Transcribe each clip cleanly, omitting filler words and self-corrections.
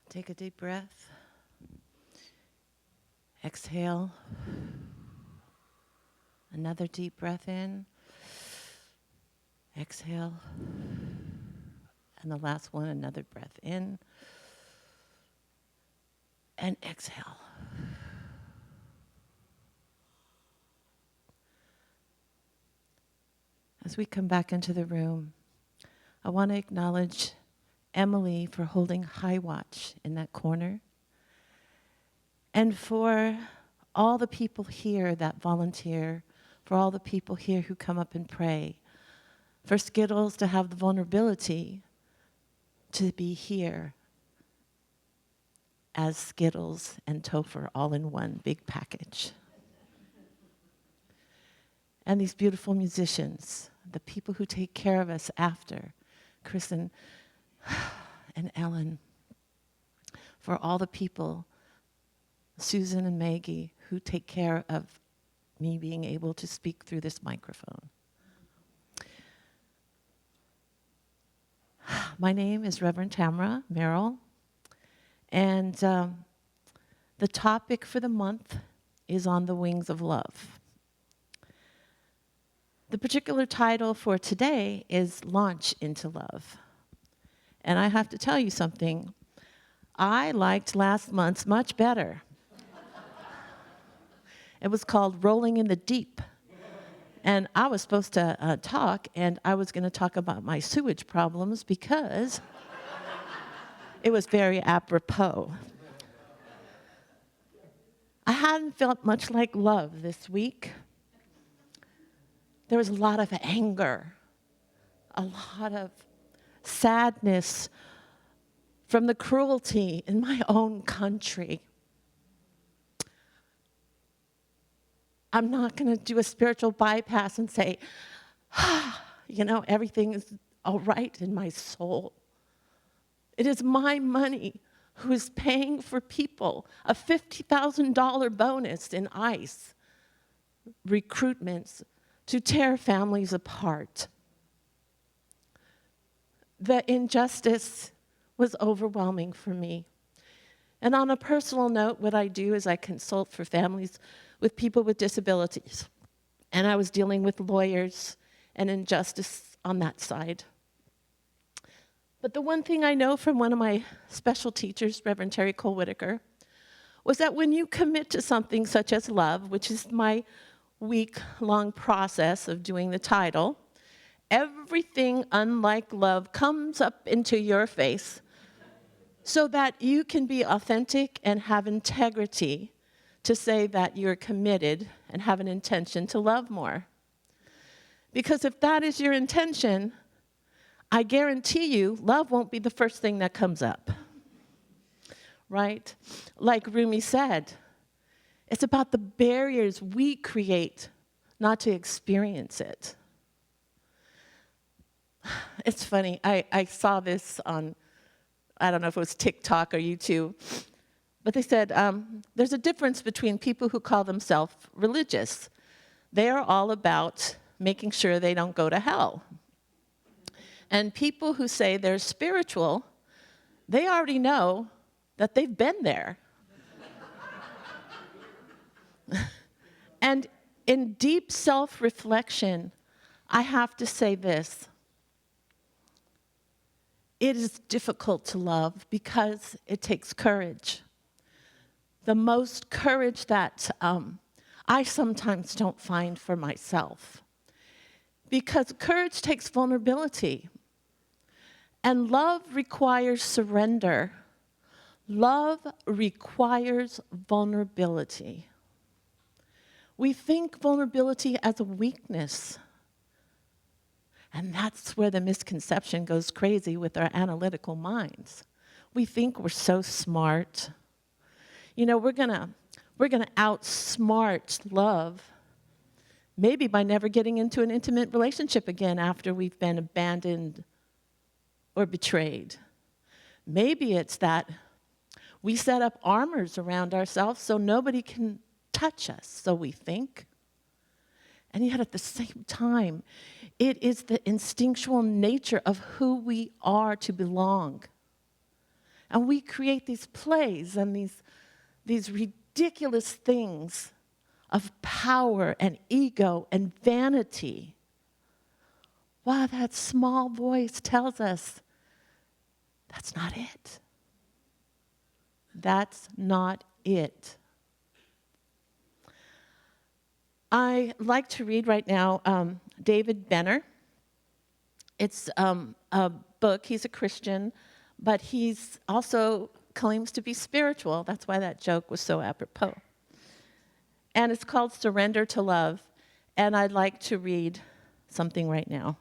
Take a deep breath. Exhale. Another deep breath in. Exhale. And the last one, another breath in. And exhale. As we come back into the room, I want to acknowledge Emily for holding high watch in that corner. And for all the people here that volunteer, for all the people here who come up and pray, for Skittles to have the vulnerability to be here as Skittles and Topher all in one big package. And these beautiful musicians, the people who take care of us after, Chris and Ellen, for all the people, Susan and Maggie, who take care of me being able to speak through this microphone. My name is Reverend Tamara, Merrill, and the topic for the month is On the Wings of Love. The particular title for today is Launch into Love. And I have to tell you something, I liked last month's much better. It was called Rolling in the Deep. And I was supposed to talk, and I was going to talk about my sewage problems because it was very apropos. I hadn't felt much like love this week. There was a lot of anger, a lot of sadness from the cruelty in my own country. I'm not going to do a spiritual bypass and say, everything is all right in my soul. It is my money who is paying for people a $50,000 bonus in ICE recruitments to tear families apart. The injustice was overwhelming for me. And on a personal note, what I do is I consult for families with people with disabilities. And I was dealing with lawyers and injustice on that side. But the one thing I know from one of my special teachers, Reverend Terry Cole Whitaker, was that when you commit to something such as love, which is my week-long process of doing the title, everything unlike love comes up into your face so that you can be authentic and have integrity to say that you're committed and have an intention to love more. Because if that is your intention, I guarantee you, love won't be the first thing that comes up, right? Like Rumi said, it's about the barriers we create not to experience it. It's funny, I saw this on, I don't know if it was TikTok or YouTube, but they said there's a difference between people who call themselves religious. They are all about making sure they don't go to hell. And people who say they're spiritual, they already know that they've been there. And in deep self-reflection, I have to say this. It is difficult to love because it takes courage. The most courage that I sometimes don't find for myself. Because courage takes vulnerability. And love requires surrender. Love requires vulnerability. We think vulnerability as a weakness. And that's where the misconception goes crazy with our analytical minds. We think we're so smart. We're gonna outsmart love, maybe by never getting into an intimate relationship again after we've been abandoned or betrayed. Maybe it's that we set up armors around ourselves so nobody can touch us, so we think. And yet at the same time, it is the instinctual nature of who we are to belong. And we create these plays and these ridiculous things of power and ego and vanity. While that small voice tells us, that's not it. That's not it. I like to read right now David Benner. It's a book. He's a Christian, but he's also claims to be spiritual. That's why that joke was so apropos. And it's called Surrender to Love. And I'd like to read something right now.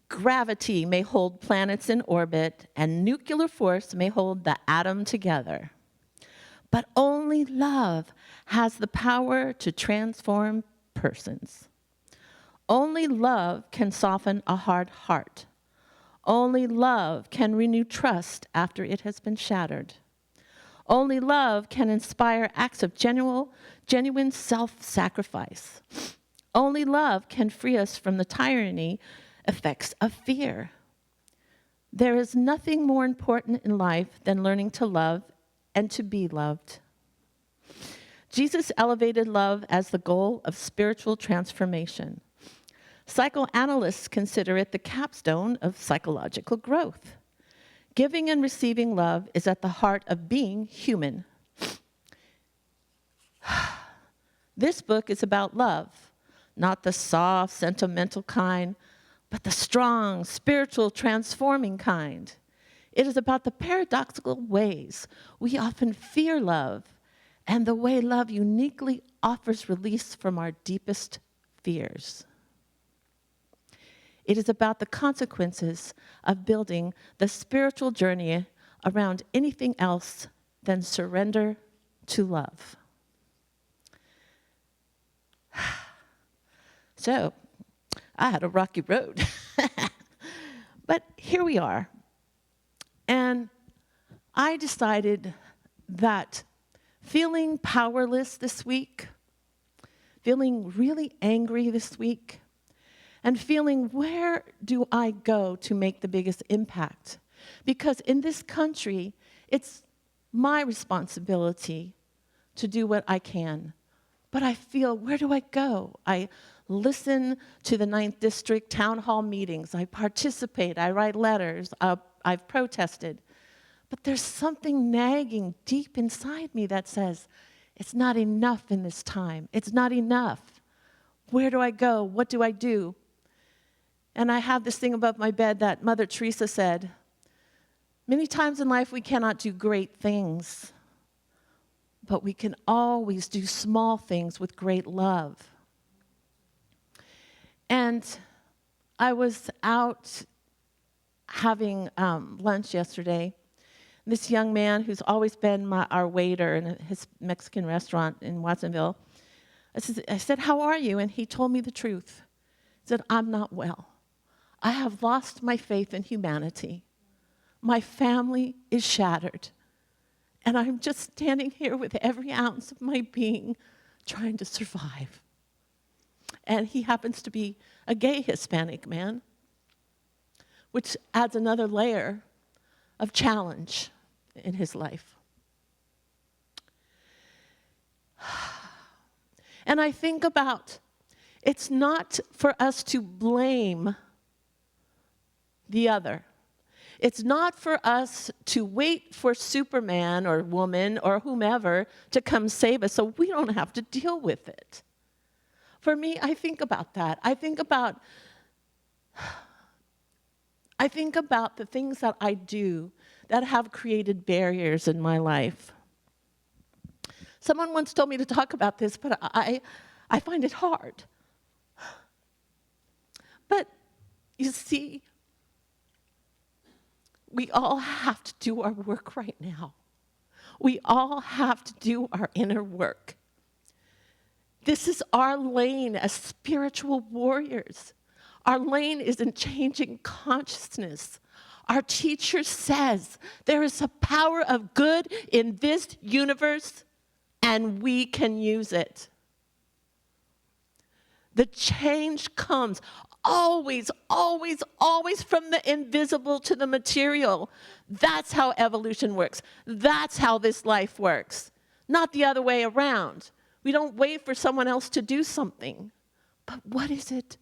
Gravity may hold planets in orbit, and nuclear force may hold the atom together. But only love has the power to transform persons. Only love can soften a hard heart. Only love can renew trust after it has been shattered. Only love can inspire acts of genuine self-sacrifice. Only love can free us from the tyranny effects of fear. There is nothing more important in life than learning to love and to be loved. Jesus elevated love as the goal of spiritual transformation. Psychoanalysts consider it the capstone of psychological growth. Giving and receiving love is at the heart of being human. This book is about love, not the soft, sentimental kind, but the strong, spiritual, transforming kind. It is about the paradoxical ways we often fear love and the way love uniquely offers release from our deepest fears. It is about the consequences of building the spiritual journey around anything else than surrender to love. So, I had a rocky road. But here we are. And I decided that feeling powerless this week, feeling really angry this week, and feeling where do I go to make the biggest impact? Because in this country, it's my responsibility to do what I can. But I feel, where do I go? I listen to the 9th District town hall meetings. I participate. I write letters. I've protested. But there's something nagging deep inside me that says, it's not enough in this time. It's not enough. Where do I go? What do I do? And I have this thing above my bed that Mother Teresa said, many times in life we cannot do great things, but we can always do small things with great love. And I was out having lunch yesterday. This young man who's always been our waiter in his Mexican restaurant in Watsonville, I said, how are you? And he told me the truth. He said, I'm not well. I have lost my faith in humanity. My family is shattered. And I'm just standing here with every ounce of my being trying to survive. And he happens to be a gay Hispanic man, which adds another layer of challenge in his life. And I think about, it's not for us to blame the other. It's not for us to wait for Superman or woman or whomever to come save us so we don't have to deal with it. For me, I think about that. I think about the things that I do that have created barriers in my life. Someone once told me to talk about this, but I find it hard. But you see, we all have to do our work right now. We all have to do our inner work. This is our lane as spiritual warriors. Our lane is in changing consciousness. Our teacher says there is a power of good in this universe and we can use it. The change comes always, always, always from the invisible to the material. That's how evolution works. That's how this life works, not the other way around. We don't wait for someone else to do something. But what is it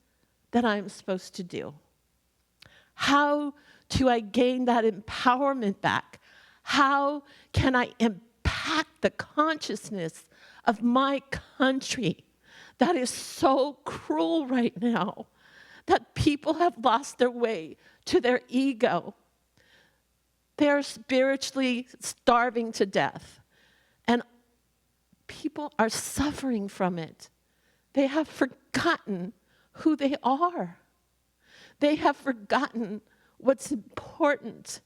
that I'm supposed to do? How do I gain that empowerment back? How can I impact the consciousness of my country that is so cruel right now, that people have lost their way to their ego? They're spiritually starving to death, and people are suffering from it. They have forgotten who they are. They have forgotten what's important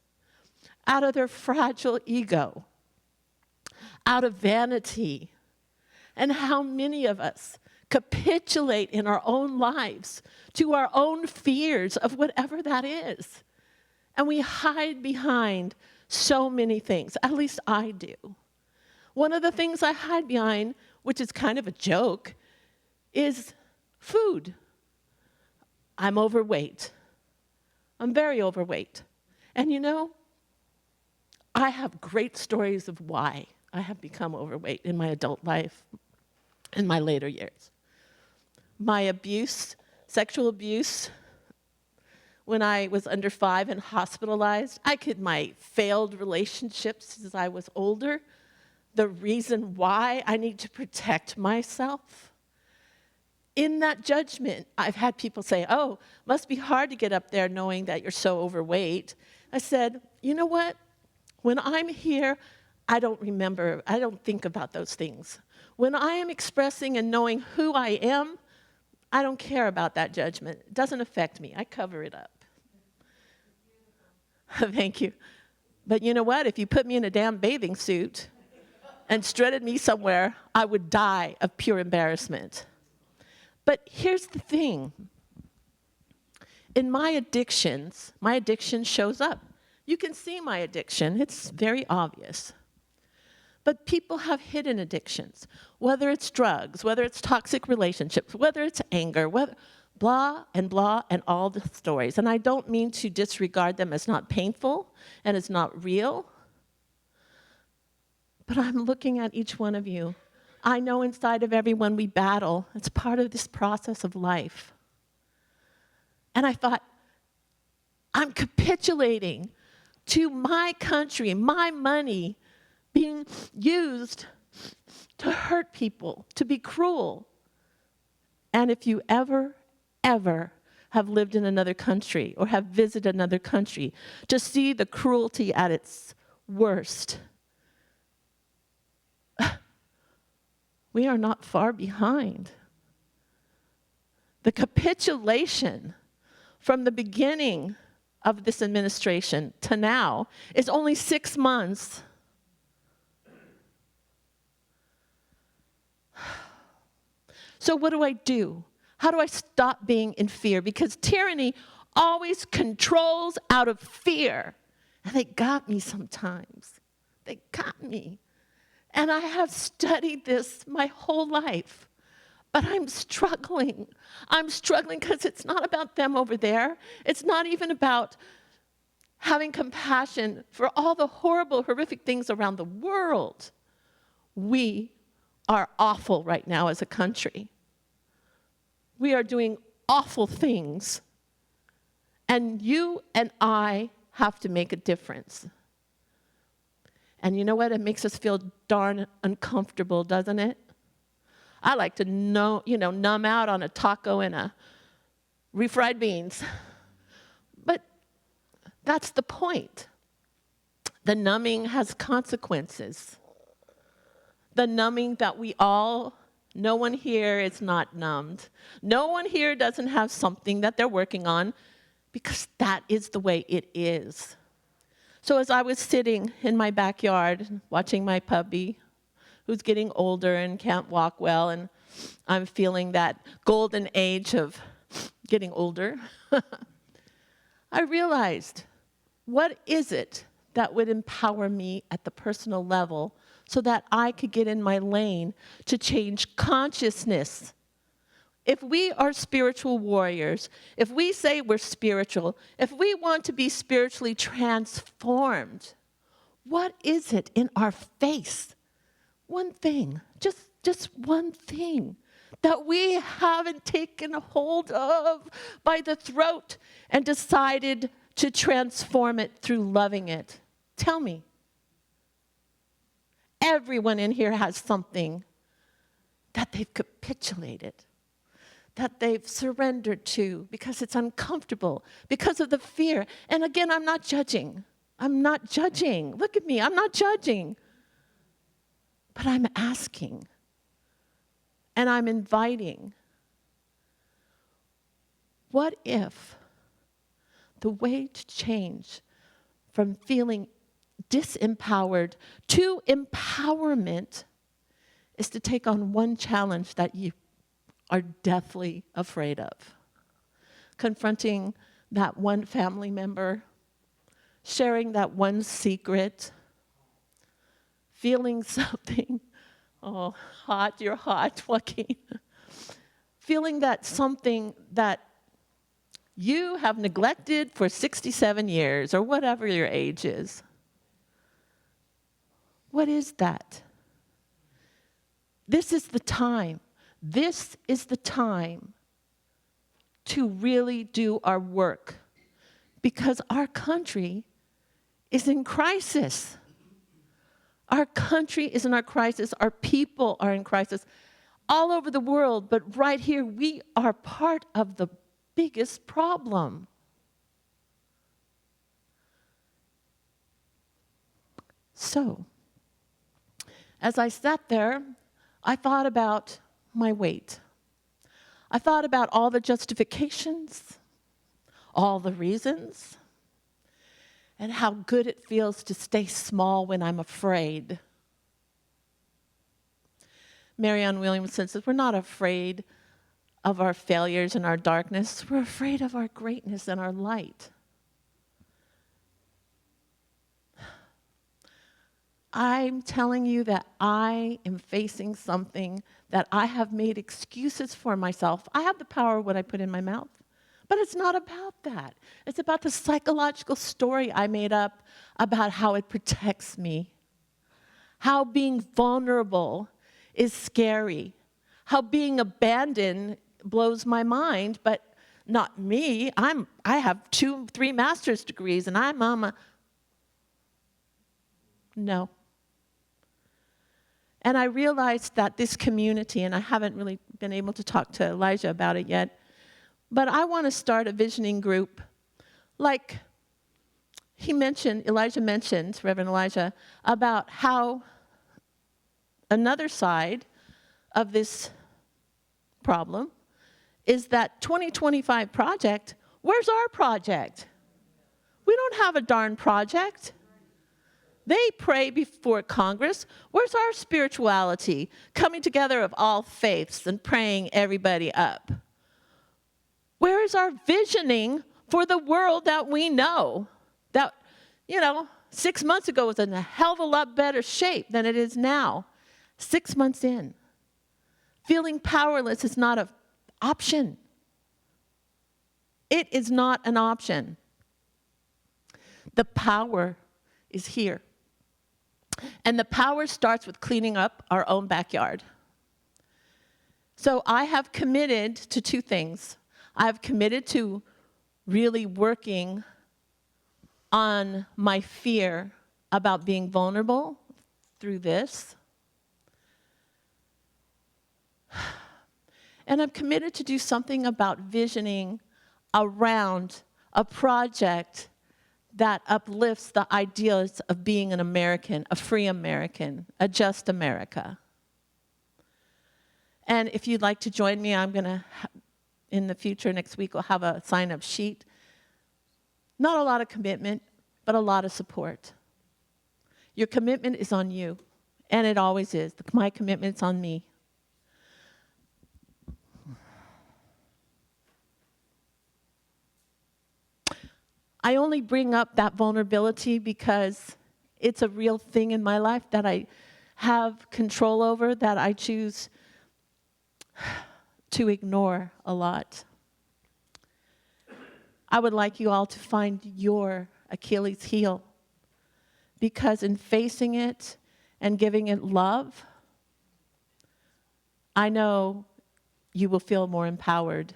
out of their fragile ego, out of vanity. And how many of us capitulate in our own lives to our own fears of whatever that is. And we hide behind so many things. At least I do. One of the things I hide behind, which is kind of a joke, is food. I'm overweight. I'm very overweight. And you know, I have great stories of why I have become overweight in my adult life, in my later years. My abuse, sexual abuse, when I was under 5 and hospitalized, my failed relationships as I was older, the reason why I need to protect myself. In that judgment, I've had people say, oh, must be hard to get up there knowing that you're so overweight. I said, you know what? When I'm here, I don't think about those things. When I am expressing and knowing who I am, I don't care about that judgment. It doesn't affect me. I cover it up. Thank you. But you know what? If you put me in a damn bathing suit and strutted me somewhere, I would die of pure embarrassment. But here's the thing. In my addiction shows up. You can see my addiction. It's very obvious. But people have hidden addictions, whether it's drugs, whether it's toxic relationships, whether it's anger, blah, and all the stories. And I don't mean to disregard them as not painful and as not real. But I'm looking at each one of you. I know inside of everyone we battle. It's part of this process of life. And I thought, I'm capitulating to my country, my money being used to hurt people, to be cruel. And if you ever have lived in another country or have visited another country to see the cruelty at its worst, we are not far behind. The capitulation from the beginning of this administration to now is only 6 months. So what do? How do I stop being in fear? Because tyranny always controls out of fear. And they got me sometimes. They got me. And I have studied this my whole life. But I'm struggling. I'm struggling because it's not about them over there. It's not even about having compassion for all the horrible, horrific things around the world. We are awful right now as a country. We are doing awful things. And you and I have to make a difference. And you know what? It makes us feel darn uncomfortable, doesn't it? I like to numb out on a taco and a refried beans. But that's the point. The numbing has consequences. The numbing that no one here is not numbed. No one here doesn't have something that they're working on because that is the way it is. So as I was sitting in my backyard watching my puppy, who's getting older and can't walk well, and I'm feeling that golden age of getting older, I realized, what is it that would empower me at the personal level so that I could get in my lane to change consciousness. If we are spiritual warriors, if we say we're spiritual, if we want to be spiritually transformed, what is it in our face? One thing, just one thing that we haven't taken hold of by the throat and decided to transform it through loving it. Tell me. Everyone in here has something that they've capitulated, that they've surrendered to because it's uncomfortable, because of the fear. And again, I'm not judging. I'm not judging. Look at me, I'm not judging. But I'm asking, and I'm inviting. What if the way to change from feeling disempowered to empowerment is to take on one challenge that you are deathly afraid of? Confronting that one family member, sharing that one secret, feeling something, oh, hot, you're hot, Joaquin. Feeling that something that you have neglected for 67 years or whatever your age is. What is that? This is the time. This is the time to really do our work because our country is in crisis. Our country is in our crisis. Our people are in crisis all over the world, but right here, we are part of the biggest problem. So, as I sat there, I thought about my weight. I thought about all the justifications, all the reasons, and how good it feels to stay small when I'm afraid. Marianne Williamson says, we're not afraid of our failures and our darkness. We're afraid of our greatness and our light. I'm telling you that I am facing something that I have made excuses for myself. I have the power of what I put in my mouth. But it's not about that. It's about the psychological story I made up about how it protects me, how being vulnerable is scary, how being abandoned blows my mind, but not me. I have 2, 3 master's degrees, and I'm no. And I realized that this community, and I haven't really been able to talk to Elijah about it yet, but I want to start a visioning group. Like Elijah mentioned, Reverend Elijah, about how another side of this problem is that 2025 project. Where's our project? We don't have a darn project. They pray before Congress. Where's our spirituality? Coming together of all faiths and praying everybody up. Where is our visioning for the world that we know? That, 6 months ago was in a hell of a lot better shape than it is now. 6 months in. Feeling powerless is not an option. It is not an option. The power is here. And the power starts with cleaning up our own backyard. So I have committed to 2 things. I've committed to really working on my fear about being vulnerable through this. And I'm committed to do something about visioning around a project that uplifts the ideals of being an American, a free American, a just America. And if you'd like to join me, I'm going to, in the future, next week, we'll have a sign-up sheet. Not a lot of commitment, but a lot of support. Your commitment is on you, and it always is. My commitment's on me. I only bring up that vulnerability because it's a real thing in my life that I have control over, that I choose to ignore a lot. I would like you all to find your Achilles heel, because in facing it and giving it love, I know you will feel more empowered.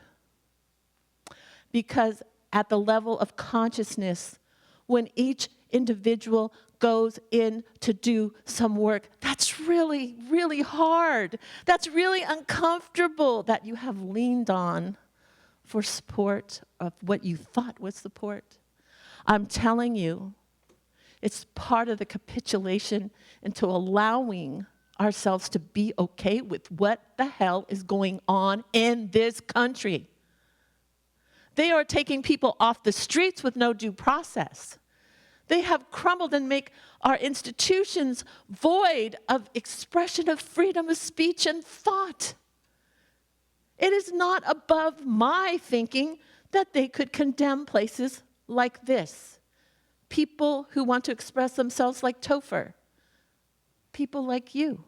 Because at the level of consciousness, when each individual goes in to do some work, that's really, really hard. That's really uncomfortable, that you have leaned on for support of what you thought was support. I'm telling you, it's part of the capitulation into allowing ourselves to be okay with what the hell is going on in this country. They are taking people off the streets with no due process. They have crumbled and make our institutions void of expression of freedom of speech and thought. It is not above my thinking that they could condemn places like this. People who want to express themselves like Topher. People like you.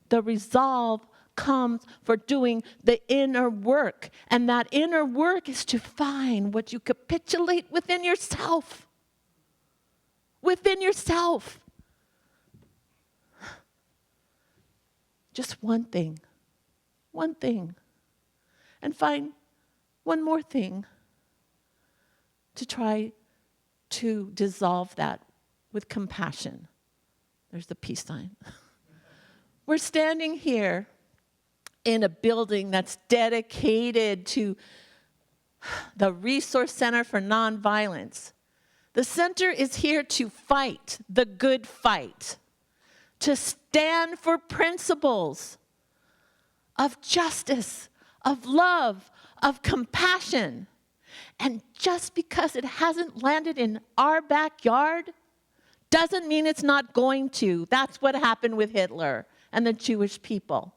The resolve comes for doing the inner work. And that inner work is to find what you capitulate within yourself. Within yourself. Just one thing. One thing. And find one more thing to try to dissolve that with compassion. There's the peace sign. We're standing here in a building that's dedicated to the Resource Center for Nonviolence. The center is here to fight the good fight, to stand for principles of justice, of love, of compassion. And just because it hasn't landed in our backyard doesn't mean it's not going to. That's what happened with Hitler and the Jewish people.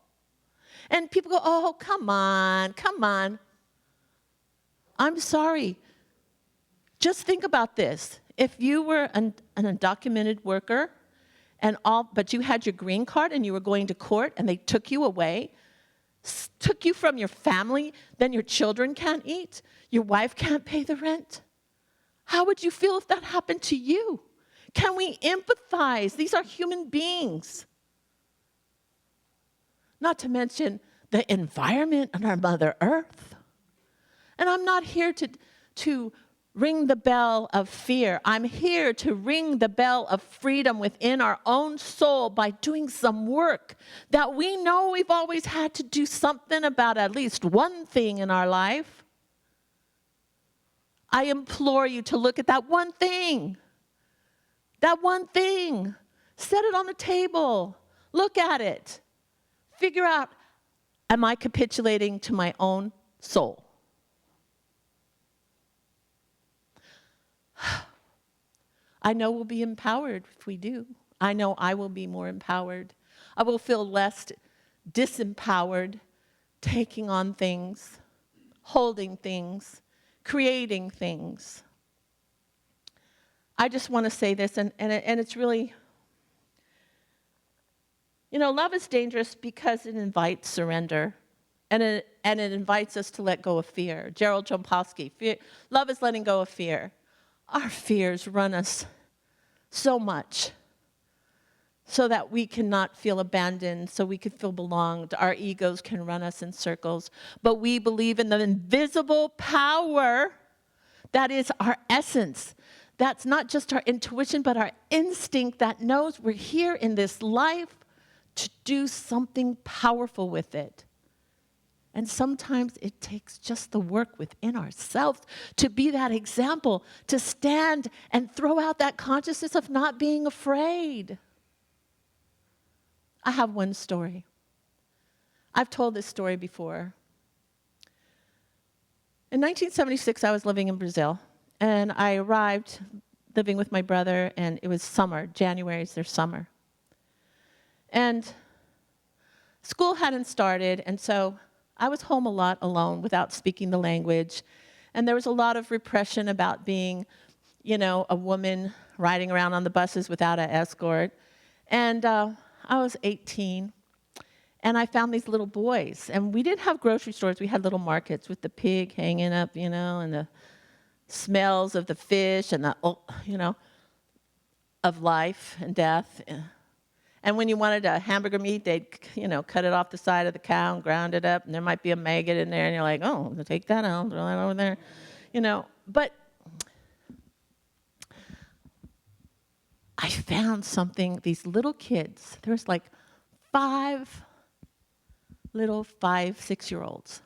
And people go, oh, come on, come on. I'm sorry. Just think about this. If you were an undocumented worker, but you had your green card and you were going to court and they took you away, took you from your family, then your children can't eat, your wife can't pay the rent. How would you feel if that happened to you? Can we empathize? These are human beings. Not to mention the environment on our Mother Earth. And I'm not here to ring the bell of fear. I'm here to ring the bell of freedom within our own soul by doing some work that we know we've always had to do something about at least one thing in our life. I implore you to look at that one thing. That one thing. Set it on the table. Look at it. Figure out, am I capitulating to my own soul? I know we'll be empowered if we do. I know I will be more empowered. I will feel less disempowered, taking on things, holding things, creating things. I just want to say this, and it's really, love is dangerous because it invites surrender, and it invites us to let go of fear. Gerald Jampolsky, love is letting go of fear. Our fears run us so much so that we cannot feel abandoned, so we can feel belonged. Our egos can run us in circles. But we believe in the invisible power that is our essence. That's not just our intuition, but our instinct that knows we're here in this life to do something powerful with it. And sometimes it takes just the work within ourselves to be that example, to stand and throw out that consciousness of not being afraid. I have one story. I've told this story before. In 1976, I was living in Brazil, and I arrived living with my brother, and it was summer. January is their summer. And school hadn't started, and so I was home a lot alone without speaking the language. And there was a lot of repression about being, a woman riding around on the buses without an escort. And I was 18, and I found these little boys. And we didn't have grocery stores. We had little markets with the pig hanging up, and the smells of the fish and of life and death. And when you wanted a hamburger meat, they'd, cut it off the side of the cow and ground it up, and there might be a maggot in there, and you're like, oh, take that out, throw that over there, But I found something, these little kids, there was like 5 little 6-year-olds.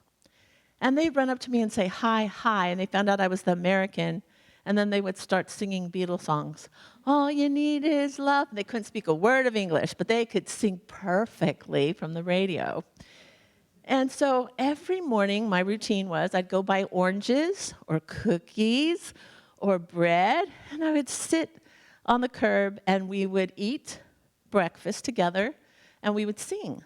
And they'd run up to me and say, hi, hi, and they found out I was the American, and then they would start singing Beatles songs. All you need is love. They couldn't speak a word of English, but they could sing perfectly from the radio. And so every morning, my routine was I'd go buy oranges or cookies or bread, and I would sit on the curb, and we would eat breakfast together, and we would sing.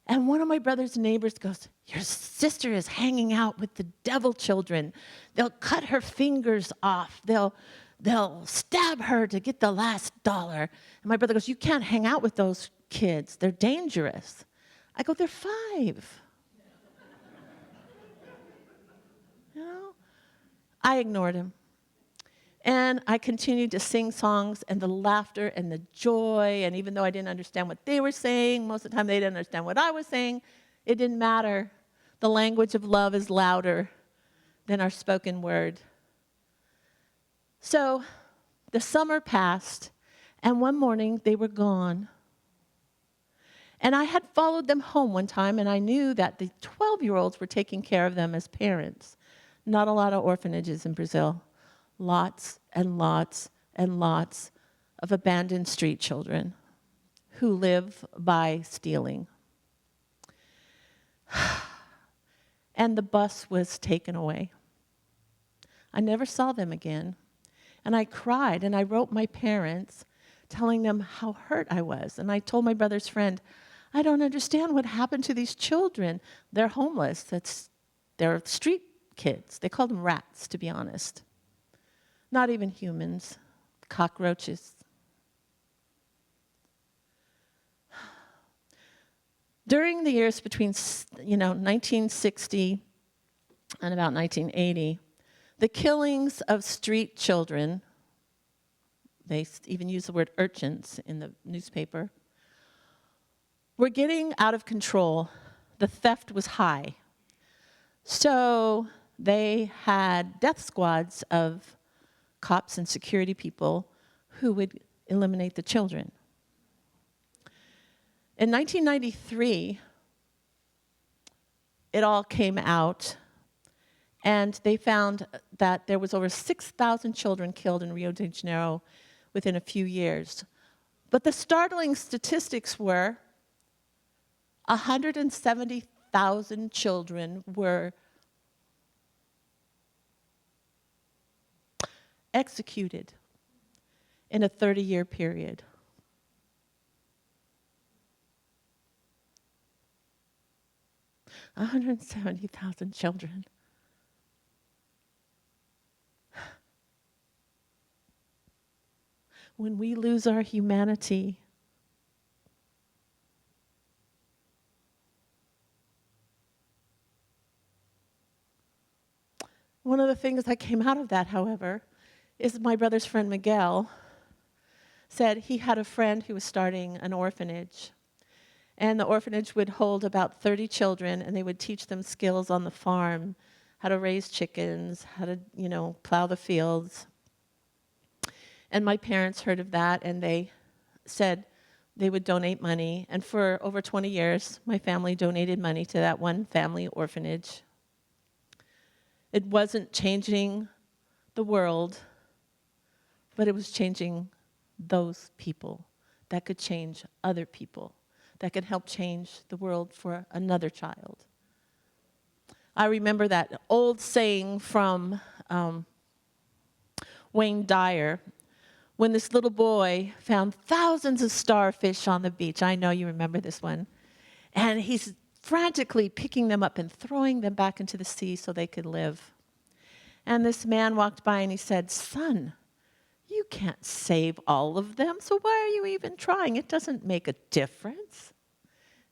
And one of my brother's neighbors goes, your sister is hanging out with the devil children. They'll cut her fingers off. They'll stab her to get the last dollar. And my brother goes, you can't hang out with those kids. They're dangerous. I go, they're 5. I ignored him. And I continued to sing songs, and the laughter and the joy, and even though I didn't understand what they were saying, most of the time they didn't understand what I was saying, it didn't matter. The language of love is louder than our spoken word. So the summer passed, and one morning they were gone. And I had followed them home one time, and I knew that the 12-year-olds were taking care of them as parents. Not a lot of orphanages in Brazil. Lots and lots and lots of abandoned street children who live by stealing. And the bus was taken away. I never saw them again. And I cried, and I wrote my parents telling them how hurt I was. And I told my brother's friend, I don't understand what happened to these children. They're homeless. They're street kids. They called them rats, to be honest. Not even humans, cockroaches. During the years between 1960 and about 1980, the killings of street children, they even use the word urchins in the newspaper, were getting out of control. The theft was high. So they had death squads of cops and security people who would eliminate the children. In 1993, it all came out, and they found that there was over 6,000 children killed in Rio de Janeiro within a few years. But the startling statistics were 170,000 children were executed in a 30-year period. $170,000 children. When we lose our humanity, one of the things that came out of that, however, is my brother's friend Miguel said he had a friend who was starting an orphanage. And the orphanage would hold about 30 children, and they would teach them skills on the farm, how to raise chickens, how to, plow the fields. And my parents heard of that, and they said they would donate money. And for over 20 years, my family donated money to that one family orphanage. It wasn't changing the world, but it was changing those people that could change other people, that could help change the world for another child. I remember that old saying from Wayne Dyer, when this little boy found thousands of starfish on the beach. I know you remember this one. And he's frantically picking them up and throwing them back into the sea so they could live. And this man walked by and he said, "Son, you can't save all of them, so why are you even trying? It doesn't make a difference."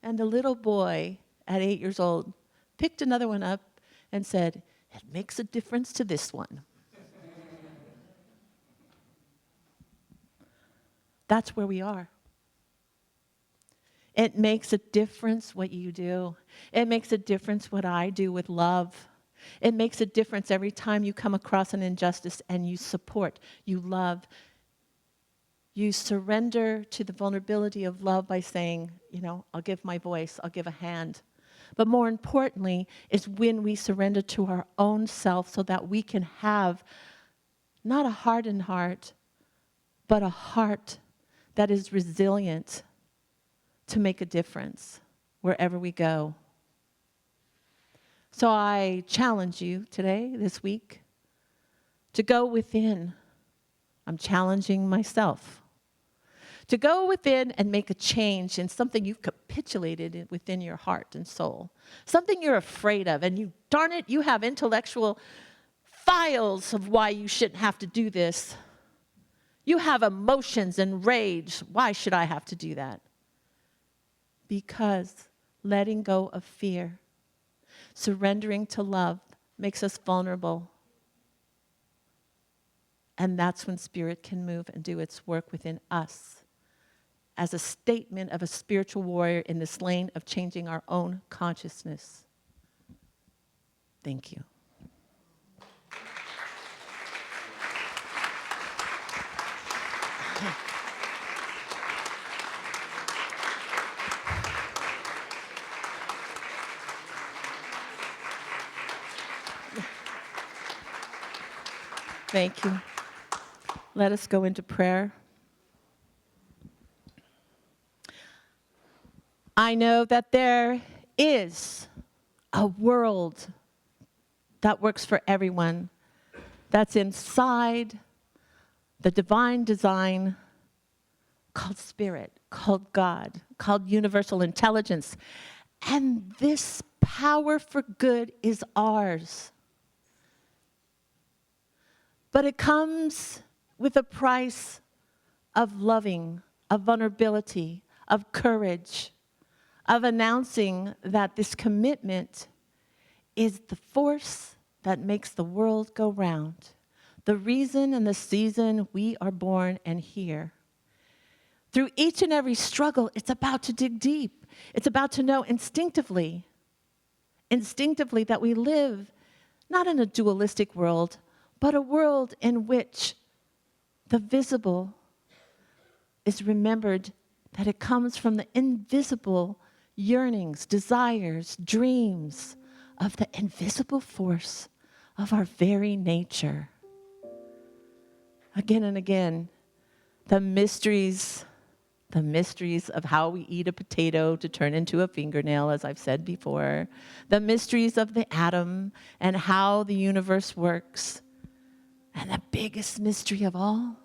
And the little boy at 8 years old picked another one up and said, "It makes a difference to this one." That's where we are. It makes a difference what you do. It makes a difference what I do with love. It makes a difference every time you come across an injustice and you support, you love. You surrender to the vulnerability of love by saying, I'll give my voice, I'll give a hand. But more importantly is when we surrender to our own self so that we can have not a hardened heart, but a heart that is resilient to make a difference wherever we go. So I challenge you today, this week, to go within. I'm challenging myself to go within and make a change in something you've capitulated within your heart and soul, something you're afraid of, and you have intellectual files of why you shouldn't have to do this. You have emotions and rage. Why should I have to do that? Because letting go of fear, surrendering to love, makes us vulnerable. And that's when Spirit can move and do its work within us as a statement of a spiritual warrior in this lane of changing our own consciousness. Thank you. Thank you. Let us go into prayer. I know that there is a world that works for everyone, that's inside the divine design called Spirit, called God, called universal intelligence. And this power for good is ours. But it comes with a price of loving, of vulnerability, of courage, of announcing that this commitment is the force that makes the world go round, the reason and the season we are born and here. Through each and every struggle, it's about to dig deep. It's about to know instinctively that we live not in a dualistic world, but a world in which the visible is remembered, that it comes from the invisible yearnings, desires, dreams of the invisible force of our very nature. Again and again, the mysteries of how we eat a potato to turn into a fingernail, as I've said before, the mysteries of the atom and how the universe works. And the biggest mystery of all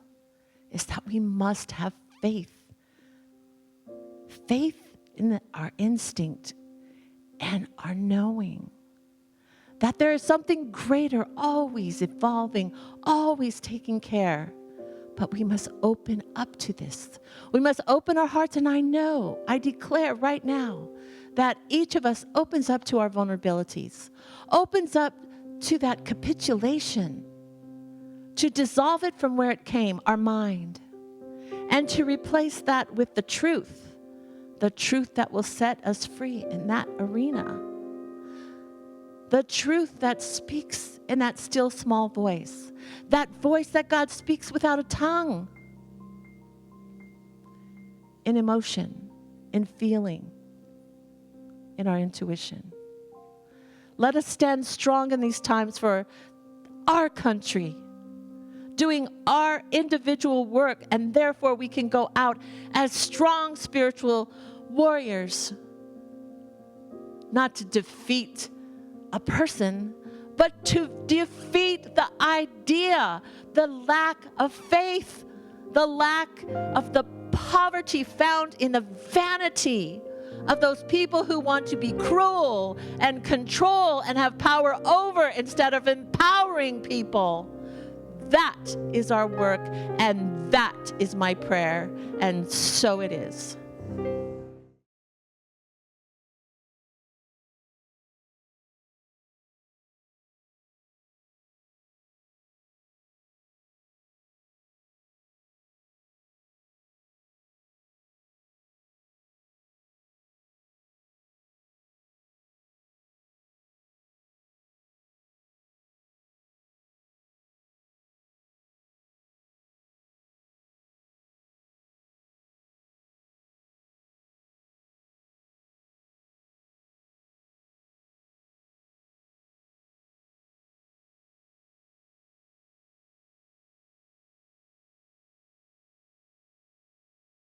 is that we must have faith. Faith in our instinct and our knowing that there is something greater, always evolving, always taking care. But we must open up to this. We must open our hearts, and I declare right now that each of us opens up to our vulnerabilities, opens up to that capitulation, to dissolve it from where it came, our mind, and to replace that with the truth that will set us free in that arena. The truth that speaks in that still small voice, that voice that God speaks without a tongue, in emotion, in feeling, in our intuition. Let us stand strong in these times for our country, doing our individual work, and therefore we can go out as strong spiritual warriors, not to defeat a person, but to defeat the idea, the lack of faith, the lack of the poverty found in the vanity of those people who want to be cruel and control and have power over instead of empowering people. That is our work, and that is my prayer, and so it is.